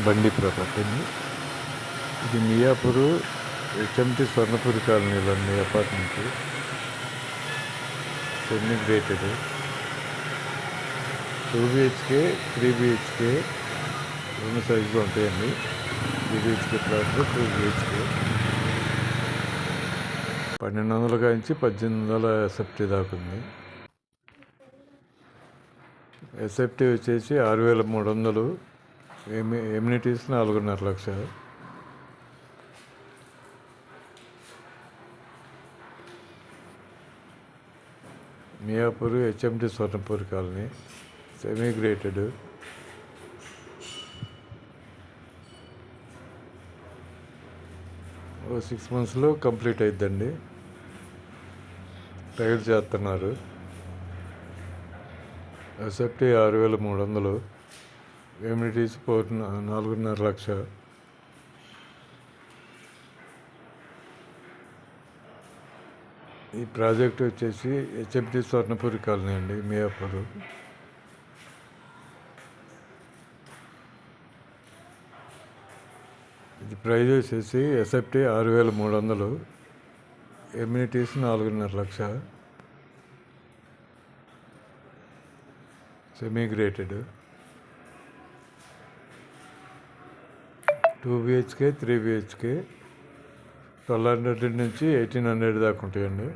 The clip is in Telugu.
బండి ప్రాపర్టీని. ఇది మియాపూర్ హెచ్ఎంటి స్వర్ణపురి కాలనీలో ఉంది apartment. Semi grated 2 BHK 3 BHK రెండు సైజులు ఉంటాయండి. 3 బిహెచ్కే ప్లాట్ 2 బిహెచ్కే 1200 కాంచి 1800 ఎస్ఎఫ్టీ దాకా ఉంది. ఎస్ఎఫ్టీ వచ్చేసి 6300, ఎమ్యూనిటీస్ 4.5 లక్షలు. Miyapur HMT Swarnapur colony, semi gated. ఓ 6 monthsలో కంప్లీట్ అయిద్దండి. టైల్ చేస్తున్నారు. ఎస్ఎఫ్టీ 6300, ఎమ్యూనిటీస్ 4.5 లక్షలు. ఈ ప్రాజెక్ట్ వచ్చేసి హెచ్ఎంటి స్వర్ణపురి కాలనీ అండి, మియాపూర్. ఇది ప్రైజ్ వచ్చేసి ఎస్ఎఫ్టీ 6300, ఎమ్యూనిటీస్ 4.5 లక్షలు. సెమీ గ్రేటెడ్ 2 బిహెచ్కే 3 బిహెచ్కే 1200 నుంచి 1800 దాకా ఉంటాయండి.